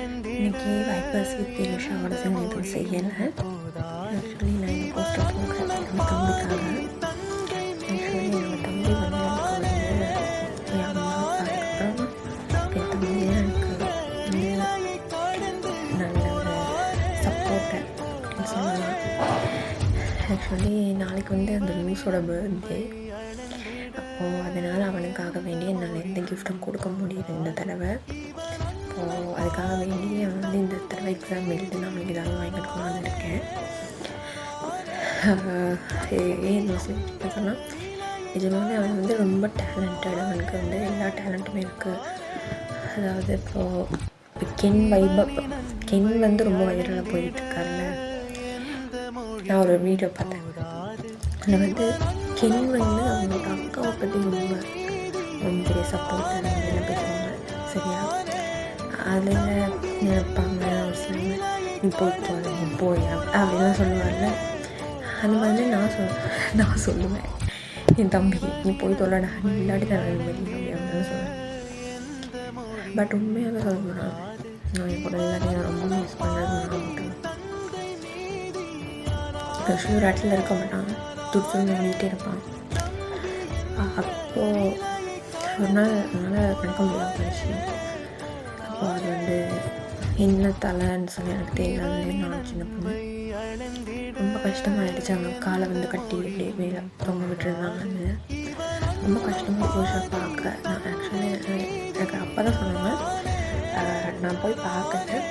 இன்றைக்கி vipers with திரிஷாவோட சேர்ந்து எதுவும் செய்யலை. ஆக்சுவலி நான் எங்கள் போஸ்டர் போடுறேன் என்னோடய தம்பிக்காக. ஆக்சுவலி என்னோடய தம்பி வந்து எனக்கு வந்து என் அம்மா அப்பா அதுக்கப்புறம் என் தம்பி தான் எனக்கு வந்து நல்ல ஒரு சப்போர்ட்டை அப்படின்னு சொல்லலாம். ஆக்சுவலி நாளைக்கு வந்து அந்த நியூஸோட பர்த்டே. அப்போது அதனால் அவனுக்காக வேண்டி என்னால் எந்த கிஃப்ட்டும் கொடுக்க முடியுது இந்த தடவை. அப்போது அதுக்காக வேண்டி அவன் வந்து இந்த தடவை எக்ஸாம் எழுதி நான் அவனுக்கு ஏதாவது வாங்கி கொடுக்கலான்னு இருக்கேன். ஏன் சொன்னால் நிஜமாவே அவன் வந்து ரொம்ப டேலண்டட். அவனுக்கு வந்து எல்லா டேலண்ட்டுமே இருக்குது. அதாவது இப்போ கென் வந்து ரொம்ப வைரலாக போயிட்டுருக்காருல்ல. நான் ஒரு வீடியோ பார்த்தேன். அதில் வந்து கென் வந்து அவங்களோட அக்காவை பற்றி ரொம்ப பெரிய சப்போர்ட் அந்த மாதிரிலாம் பேசுவாங்க. சரியா? அதில் நினைப்பாங்க ஒரு சிலவங்க நீ போய் நீ போய் அப்படின்லாம் சொல்லுவார்ல. அந்த மாதிரி நான் சொல்லுவேன் என் தம்பி நீ போய் தொல்லடா, நீ இல்லாட்டி தான் நிம்மதி அப்படின்னு சொல்லுவேன். பட் உண்மையாகவே சொல்லணும்னா நான் என் கூட எல்லாத்தையும் நான் ரொம்ப மிஸ் பண்ணுறது நான் மட்டும். ஆக்சுவலி ஒரு இடத்துல இருக்க மாட்டான், துடிச்சு ஓடிட்டே இருப்பான். அப்போது ஒரு நாள் என்னால் கணக்க முடியாமல் போயிடுச்சு. அப்போது அது வந்து என்ன தலைன்னு சொல்லி எனக்கு தெரியல. நான் சின்ன பொண்ணு ரொம்ப கஷ்டமாகிடுச்சு. அவங்க காலை வந்து கட்டி இப்படி மேலே தொங்க விட்டுருந்தாங்க. ரொம்ப கஷ்டமாக போச்சு பார்க்க. நான் ஆக்சுவலி எனக்கு அப்போ தான் சொன்னாங்க. நான் போய் பார்க்கல.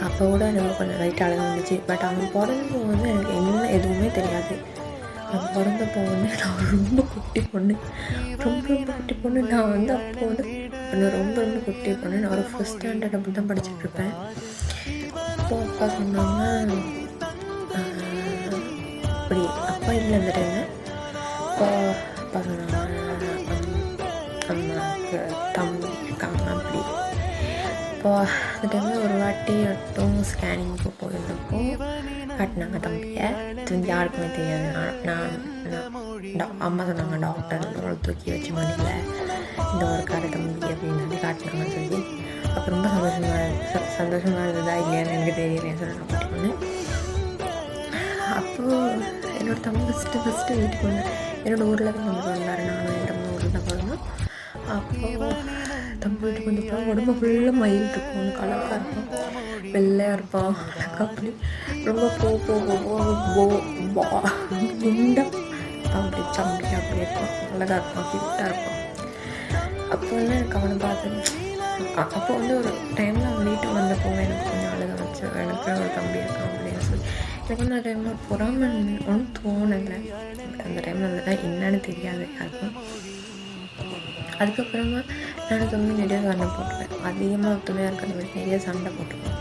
அப்போ கூட எனக்கு கொஞ்சம் லைட் அழகாக வந்துச்சு. பட் அவன் பிறந்தப்போ வந்து எனக்கு என்ன எதுவுமே தெரியாது. அவன் பிறந்தப்போ வந்து நான் ரொம்ப குட்டி பொண்ணு. நான் வந்து அப்போ வந்து ரொம்ப குட்டி பொண்ணு. நான் ஒரு ஃபஸ்ட் ஸ்டாண்டர்ட் அப்படி தான் படிச்சுட்ருப்பேன். அப்போது அப்பா சொன்னாங்க அப்படி அப்பா இல்லை அந்த டைமில். அப்பா சொன்னாங்க அம்மாவுக்கு தம்பி இருக்காங்க அப்படி. அப்போது அந்த டைமில் ஒரு வாட்டி மட்டும் ஸ்கேனிங்க்கு போயிருந்தப்போ காட்டினாங்க தம்பியை. இது வந்து யாருக்குமே தெரியாது. நான் அம்மா சொன்னாங்க டாக்டர் தூக்கி வச்சு மடியில் இந்த ஒரு கார தம்பி அப்படின்னு சொல்லி காட்டினாங்கன்னு சொல்லி. அப்போ ரொம்ப சந்தோஷமாக இருந்ததா இல்லையான்னு எனக்கு தெரியலையே சொல்லி நான் குட்டி பொண்ணு. அப்போது என்னோடய தம்பி ஃபஸ்ட்டு வீட்டுக்கு வந்து என்னோடய ஊரில் தான் தம்பி வந்தார். நானும் என் தம்பி ஊரில் தான் போகணும். அப்போது தம்பி வீட்டுக்கு வந்து உடம்பு ஃபுல்லாக மயில் இருக்கும், கலக்காக இருக்கும், வெள்ளையாக இருப்பான், அப்படி ரொம்ப குண்டா அப்படி சம்பி அப்படி இருப்பான், அழகாக இருப்பான், கிஃப்டாக இருப்பான். அப்போல்லாம் எனக்கு அவனை பார்த்து அப்போ வந்து ஒரு டைமில் அவன் வீட்டுக்கு வந்தப்போ எனக்கு கொஞ்சம் அழகாக வச்சு எனக்கு ஒரு தம்பி இருக்கான் அப்படின்னு சொல்லி எனக்கு வந்து அந்த டைமில் பொறாம ஒன்றும் தோணலை. அந்த டைமில் வந்து என்னன்னு தெரியாது யாருக்கும். அதுக்கப்புறமா நான் தம்பி நிறைய சண்டை போட்டுப்பேன். அதிகமாக ஒத்துமையாக இருக்கிற மாதிரி நிறைய சண்டை போட்டுப்பேன்.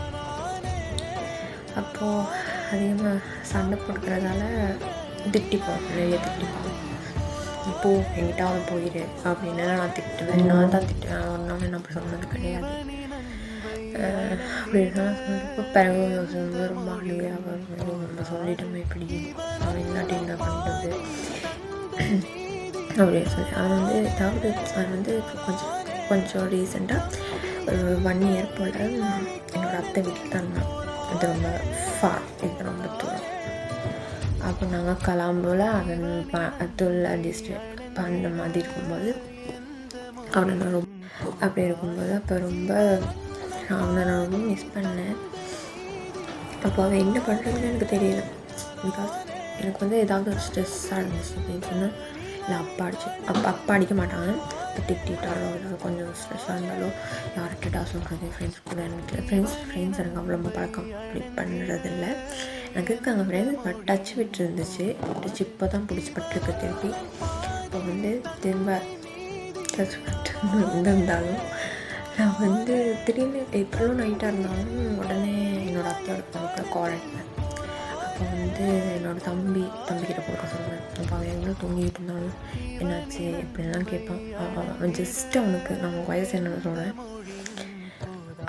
அப்போது அதிகமாக சண்டை போட்டுக்கிறதால நிறைய திட்டிப்பான். இப்போது எங்கிட்டாவது போயிடு அப்படின்னு நான் திட்டுவேன். நான் தான் திட்டுவேன். ஒரு நாள் நான் அப்படி சொன்னது கிடையாது. அப்படி இருந்தாலும் சொல்லிட்டு பிறகு யோசனை ரொம்ப அழுகையாக நம்ம சொல்லிட்டோமே இப்படி அவன் இல்லாட்டி என்ன பண்ணுறது அப்படின்னு சொல்லி அவன் வந்து அவன் வந்து கொஞ்சம் ரீசெண்டாக ஒரு 1 year போல் என்னோடய அத்தை வீட்டில் தான் இருந்தான். இது ரொம்ப இது ரொம்ப தூரம். அப்போ நாங்கள் கிளம்போல் அவன் அதுள்ள டிஸ்ட்ரிக்ட் அந்த மாதிரி இருக்கும்போது அவனை நான் ரொம்ப அப்படி இருக்கும்போது அப்போ அவனை நான் ரொம்ப மிஸ் பண்ணேன். அப்போ அவன் என்ன பண்ணுறதுன்னு எனக்கு தெரியல. பிகாஸ் எனக்கு வந்து ஏதாவது ஒரு ஸ்ட்ரெஸ்ஸாக இருந்துச்சு அப்படின்னு சொன்னால் இல்லை அப்பா அடிக்க மாட்டாங்க. இப்போ திட்டாலோ ஏதாவது கொஞ்சம் ஸ்ட்ரெஸ்ஸாக இருந்தாலோ யார்கிட்டா சொல்கிறது. ஃப்ரெண்ட்ஸ் கூட எனக்கு ஃப்ரெண்ட்ஸ் எனக்கு அவ்வளோ பழக்கம் அப்படி பண்ணுறதில்ல. எனக்கு இருக்காங்க ஃப்ரெண்ட்ஸ், பட் டச் விட்டு இருந்துச்சு. இப்போ தான் பிடிச்சி பட்டிருக்கு திருப்பி. இப்போ வந்து திரும்ப டச் விட்டு இருந்தாலும் நான் வந்து திடீர்னு எப்போ நைட்டாக இருந்தாலும் உடனே என்னோடய அத்தையோட பொண்ணுக்கு கால் அடிப்பேன். அப்போ வந்து என்னோடய தம்பிக்கிட்ட கொடுக்க சொல்லுவேன். அப்போ அவன் எவ்வளோ தூங்கிட்டு இருந்தாலும் என்னாச்சு எப்படின்லாம் கேட்பான். அவன் ஜஸ்ட்டு அவனுக்கு நான் வயசு என்னென்னு சொல்கிறேன்.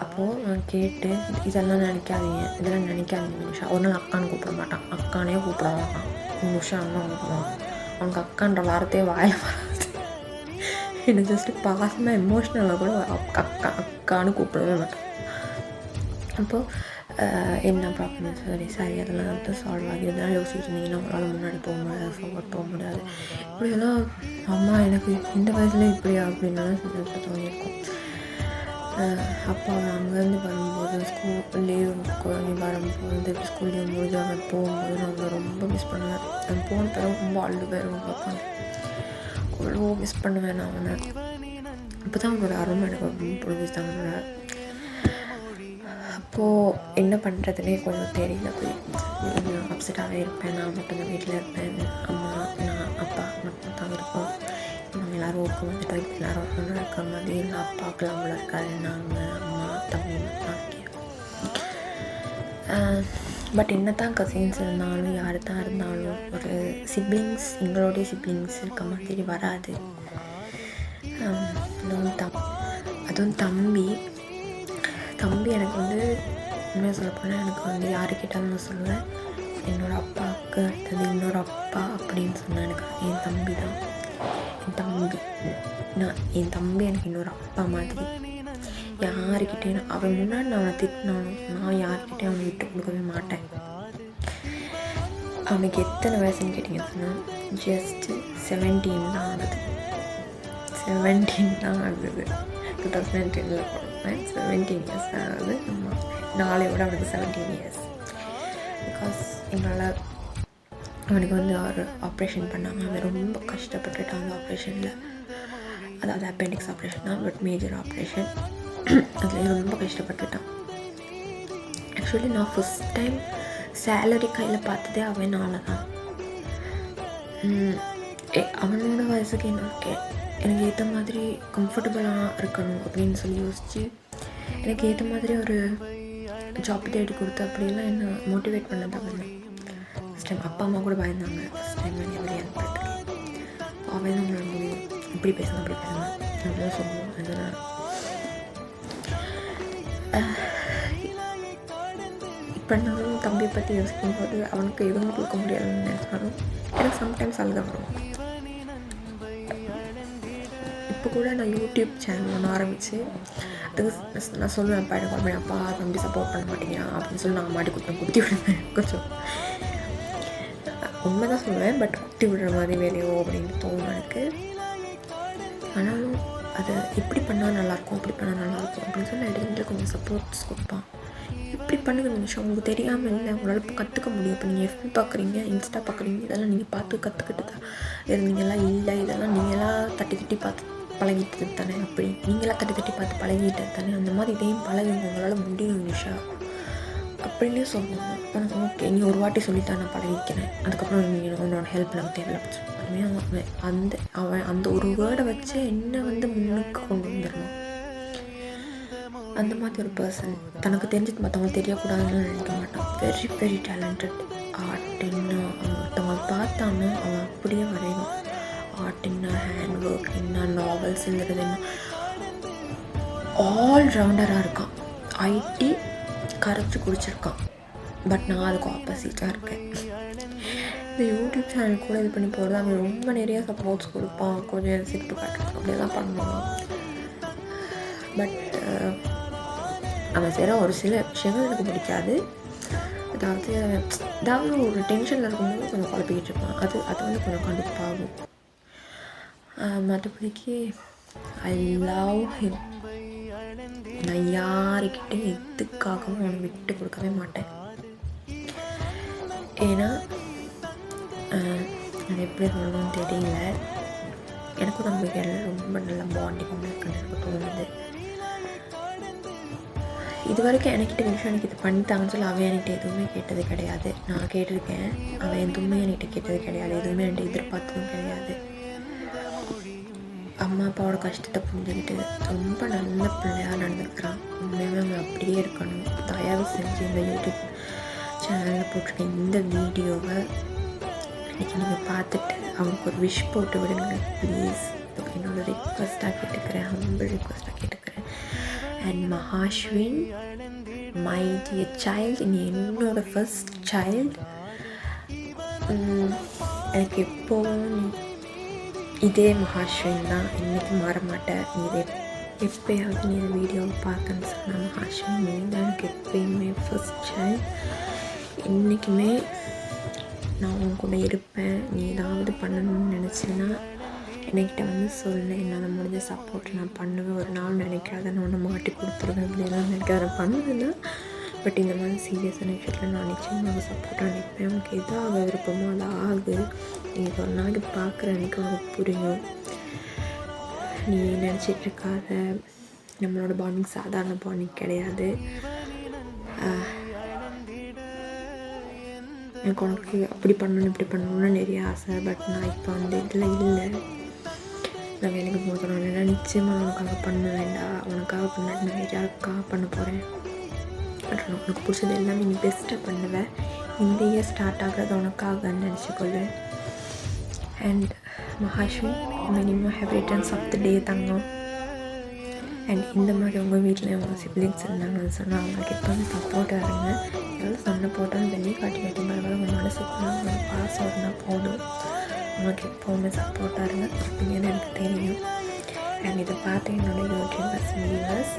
அப்போது அவன் கேட்டு இதெல்லாம் நினைக்காதீங்க நிமிஷா. ஒரு நாள் அக்கான்னு கூப்பிட மாட்டான், அக்கானே கூப்பிட மாட்டான். நிமிஷம் அண்ணா கூப்பிடுவான். அவனுக்கு அக்கான்ற வார்த்தையே வாயில் வராது. என்னை ஜஸ்ட்டு பாசமாக எமோஷ்னலாக கூட அக்கான்னு கூப்பிடவே மாட்டான். அப்போது என்ன ப்ராப்ளம் சரி அதெல்லாம் வந்து சால்வ் ஆகி இருந்தாலும் யோசிச்சுட்டு இருந்தீங்கன்னா உங்களால் முன்னாடி போக முடியாது, ஃபார்வர்ட் போக முடியாது. இப்படியெல்லாம் அம்மா எனக்கு இந்த வயசுல இப்படியா அப்படின்னாலும் சில தோணியிருக்கும். அப்போ அங்கேருந்து வரும்போது ஸ்கூல் லீவ் வரும்போது ஸ்கூல் லீவ் முடிஞ்சு அவன் போகும்போது நான் அவனை ரொம்ப மிஸ் பண்ணுவேன். அவன் போன பிறகு ரொம்ப அழுவேன், ரொம்ப உட்காந்து அவ்வளோ மிஸ் பண்ணுவேன் நான் அவனை. அப்போ தான் அவனோட அருமை எனக்கு ரொம்ப பிடிச்சி அவனோட. அப்போது என்ன பண்ணுறதுனே கொஞ்சம் தெரியல, கொஞ்சம் அப்செட்டாகவே இருப்பேன். நான் மட்டும் தான் வீட்டில் இருப்பேன், அம்மா நான் அப்பா மட்டும் தான் இருப்போம். நாங்கள் எல்லோரும் ஒர்க்கு வந்துட்டு எல்லோரும் ஒன்று இருக்கிற மாதிரி இல்லை. அப்பாவுக்குலாம் அவ்வளோ இருக்காது, நாங்கள் அம்மா தம்பி மட்டும் இருக்கேன். பட் என்ன தான் கசின்ஸ் இருந்தாலும் யார் தான் இருந்தாலும் ஒரு சிப்ளிங்ஸ், எங்களுடைய சிப்ளிங்ஸ் இருக்க மாதிரி வராது. அதுவும் தம்பி எனக்கு வந்து உண்மையாக சொல்லப்போனால் எனக்கு வந்து யார் கேட்டாலும் நான் சொல்லுவேன், என்னோடய அப்பாவுக்கு அடுத்தது இன்னொரு அப்பா அப்படின்னு சொன்னேன். எனக்கு என் தம்பி தான் என் தம்பி எனக்கு இன்னொரு அப்பா மாதிரி. யாருக்கிட்டேயும் அவன் முன்னாடி நான் அவனை திட்டினாலும் நான் யார்கிட்டையும் அவனை விட்டு கொடுக்கவே மாட்டேன். அவனுக்கு எத்தனை வயசுன்னு கேட்டிங்கன்னா ஜஸ்ட்டு 17 தான் ஆகுது. 17 தான் ஆகுது. 2010 போடுவேன். 17 இயர்ஸ் தான் ஆகுது. நாளையோட அவனுக்கு 17 இயர்ஸ். பிகாஸ் என்னால் அவனுக்கு வந்து ஒரு ஆப்ரேஷன் பண்ணாங்க. அவன் ரொம்ப கஷ்டப்பட்டுட்டான் அந்த ஆப்ரேஷனில். அதாவது அப்பெண்டிக்ஸ் ஆப்ரேஷன் தான், பட் மேஜர் ஆப்ரேஷன். அதில் ரொம்ப கஷ்டப்பட்டுட்டான். ஆக்சுவலி நான் ஃபஸ்ட் டைம் சேலரி கையில் பார்த்ததே அவனால தான். அவனோட வயசுக்கு எனக்கு ஏற்ற மாதிரி கம்ஃபர்டபுளாக இருக்கணும் அப்படின்னு சொல்லி யோசித்து எனக்கு ஏற்ற மாதிரி ஒரு ஜாப் தேடி கொடுத்து அப்படியெல்லாம் என்ன மோட்டிவேட் பண்ணது அவன் தான். ஃபஸ்ட் டைம் அப்பா அம்மா கூட பயந்தாங்க ஃபஸ்ட் டைம் எப்படி அனுப்பிட்டுருக்கு. அவன் நம்மளோட முடியும், இப்படி பேசுங்க அப்படிதான் சொல்லுவோம். அதனால் இப்போ நானும் தம்பியை பற்றி யோசிக்கும்போது அவனுக்கு எதுவும் கொடுக்க முடியாதுன்னு நினைச்சாலும் எனக்கு சம்டைம்ஸ் அழுக வரும். இப்போ கூட நான் யூடியூப் சேனல் ஒன்று ஆரம்பித்து அதுக்கு நான் சொல்லுவேன், அப்பா எனக்கு அப்பா தம்பி சப்போர்ட் பண்ண மாட்டேங்கிறான் அப்படின்னு சொல்லி நான் மாட்டி குத்தி விடுவேன். கொஞ்சம் உண்மை தான் சொல்லுவேன், பட் குத்தி விடுற மாதிரி வேலையோ அப்படின்னு தோணும் எனக்கு. ஆனாலும் அதை இப்படி பண்ணால் நல்லாயிருக்கும் அப்படின்னு சொல்லி எடுத்துகிட்டு கொஞ்சம் சப்போர்ட்ஸ் கொடுப்பான். இப்படி பண்ணுங்க நிமிஷம், உங்களுக்கு தெரியாமல் இல்லை, உங்களால் இப்போ கற்றுக்க முடியும். இப்போ நீங்கள் எஃபி பார்க்குறீங்க, இன்ஸ்டா பார்க்குறீங்க, இதெல்லாம் நீங்கள் பார்த்து கற்றுக்கிட்டு தான் இருந்தீங்களாம். இல்லை, இதெல்லாம் நீங்களாம் தட்டி பார்த்து பழகிட்டு தானே. அப்படி நீங்களாம் தட்டி பார்த்து பழகிட்டு தானே, அந்த மாதிரி இதையும் பழகுங்க, உங்களால் முடியும் நிஷா அப்படின்னே சொல்லுவாங்க. அப்போ ஓகே, நீ ஒரு வாட்டி சொல்லித்தான் நான் பழகிக்கிறேன், அதுக்கப்புறம் நீங்கள் உன்னோட ஹெல்ப் எனக்கு தேவையில்லை. அவன் அந்த ஒரு வேர்டை வச்சு என்ன வந்து முன்னுக்கு கொண்டு வந்துடணும். அந்த மாதிரி ஒரு பர்சன், தனக்கு தெரிஞ்சது மற்றவங்களுக்கு தெரியக்கூடாதுன்னு நினைக்க மாட்டான். Very very talented. ஆர்ட் என்ன ஒருத்தவங்க பார்த்தான்னா அவன் அப்படியே வரைவான். ஆர்ட் என்ன, ஹேண்ட் ஒர்க் என்ன, நாவல்ஸ் எழுதுறது என்ன, ஆல் ரவுண்டராக இருக்கான். ஐடி கரைச்சி குடிச்சிருக்கான். பட் நான் அதுக்கு ஆப்போசிட்டாக இருக்கேன். இந்த யூடியூப் சேனல் கூட இது பண்ணி போகிறது அவன் ரொம்ப நிறைய சப்போர்ட்ஸ் கொடுப்பான், கொஞ்சம் சிரிப்பு காட்டுறான், அப்படியெல்லாம் பண்ணுவான். பட் அவன் செய்கிற ஒரு சில விஷயங்கள் எனக்கு பிடிக்காது. அதாவது ஒரு டென்ஷனில் இருக்கும்போது கொஞ்சம் குழப்பிக்கிட்டு இருப்பான். அது வந்து கொஞ்சம் கடுப்பாகும். மற்றபடிக்கு ஐ லவ் ஹிம். நான் யாருக்கிட்டே எதுக்காகவும் அவனை விட்டு கொடுக்கவே மாட்டேன். ஏன்னா அது எப்படி சொல்லணும்னு தெரியல, எனக்கும் நம்பிக்கையில் ரொம்ப நல்ல பாண்டிங் ஒன்று இருக்குன்னு எனக்கு தோணுது. இது வரைக்கும் எனக்கிட்ட விஷயம் எனக்கு இது பண்ணிட்டாங்கன்னு சொல்லி அவன் என்கிட்ட எதுவுமே கேட்டது கிடையாது. நான் கேட்டிருக்கேன், அவன் எதுவுமே என்கிட்ட கேட்டது கிடையாது, எதுவுமே என்கிட்ட எதிர்பார்த்ததும் கிடையாது. அம்மா அப்பாவோட கஷ்டத்தை புரிஞ்சுக்கிட்டு ரொம்ப நல்ல பிள்ளையாக நடந்துக்கிறான். உண்மையாகவே அவன் அப்படியே இருக்கணும். தயவு செஞ்சு இந்த யூடியூப் சேனலில் போட்டிருக்க இந்த வீடியோவை இன்றைக்கி நீங்கள் பார்த்துட்டு அவனுக்கு ஒரு விஷ் போட்டு விடுங்க ப்ளீஸ். என்னோடய ரிக்வெஸ்ட்டாக கேட்டுக்கிறேன், ஹம்பிள் ரிக்வெஸ்ட்டாக கேட்டுக்கிறேன். அண்ட் மஹாஸ்வின், மை டியர் சைல்டு, நீ என்னோடய ஃபர்ஸ்ட் சைல்டு. எனக்கு எப்போவும் இதே மஹாஸ்வின் தான், இன்றைக்கி மாற மாட்டேன். நீ இதே எப்போயாவது நீ இந்த வீடியோவை பார்த்தேன்னு சொன்னால் மகாஷினி, நீ தான் எனக்கு எப்பயுமே ஃபர்ஸ்ட் சைல்ட். என்றைக்குமே நான் உன் கூட இருப்பேன். நீ ஏதாவது பண்ணணும்னு நினச்சேன்னா என்கிட்ட வந்து சொல்லு. என்னால் முடிஞ்ச சப்போர்ட் நான் பண்ணுவேன். ஒரு நாள் நினைக்காத நான் ஒன்று மாட்டி கொடுத்துருவேன் அப்படிலாம் நினைக்காத பண்ணுவேன்னா. பட் இந்த மாதிரி சீரியஸான விஷயத்தில் நான் நிச்சயமாக சப்போர்ட்டாக நிற்பேன். உனக்கு எதாக விருப்பமோ அதை ஆகு. நீ ஒரு நாளைக்கு பார்க்குற அன்றைக்கி உனக்கு புரியும். நீ நினச்சிட்டு இருக்காத நம்மளோட பாண்டிங் சாதாரண பாண்டிங் கிடையாது. எனக்கு உனக்கு அப்படி பண்ணணும் இப்படி பண்ணணும்னு நிறைய ஆசை. பட் நான் இப்போ அந்த இதில் இல்லை. நான் வேலைக்கு போகிறோம் இல்லைன்னா நிச்சயமாக உனக்காக பண்ண வேண்டாம். உனக்காக பண்ணாட்டி நான் வேறு யாருக்காக பண்ண போகிறேன். பட் உனக்கு பிடிச்சது எல்லாமே நீ பெஸ்ட்டாக பண்ணுவேன். இந்த இயர் ஸ்டார்ட் ஆகிறது உனக்காகன்னு நினச்சிக்கொள்ளு. And Mahashvi, many more happy returns of the day தங்கம். அண்ட் இந்த மாதிரி உங்கள் வீட்டில் உங்கள் சிப்ளிங்ஸ் இருந்தாங்கன்னு சொன்னால் அவங்களுக்கு எப்போவும் சப்போர்ட்டாக இருங்க. எவ்வளோ சண்டை போட்டாலும் வெளியே காட்டி பரவாயில்ல. உங்கள் மனசுக்குள்ள உங்களுக்கு பாசம் இருந்தால் போதும். உங்களுக்கு எப்போவுமே சப்போர்ட்டாக இருங்க. இருப்பீங்கன்னு எனக்கு தெரியும். அண்ட் இதை பார்த்து என்னோடய YouTubers, viewers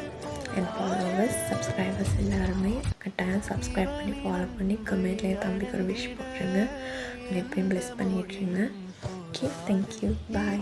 and followers, subscribers எல்லாருமே கட்டாயம் சப்ஸ்கிரைப் பண்ணி ஃபாலோ பண்ணி கமெண்ட்லேயே தம்பிக்கு ஒரு விஷ் போட்டுருங்க. எப்பயும் ப்ளெஸ் பண்ணிட்டுருங்க. ஓகே, தேங்க்யூ, பாய்.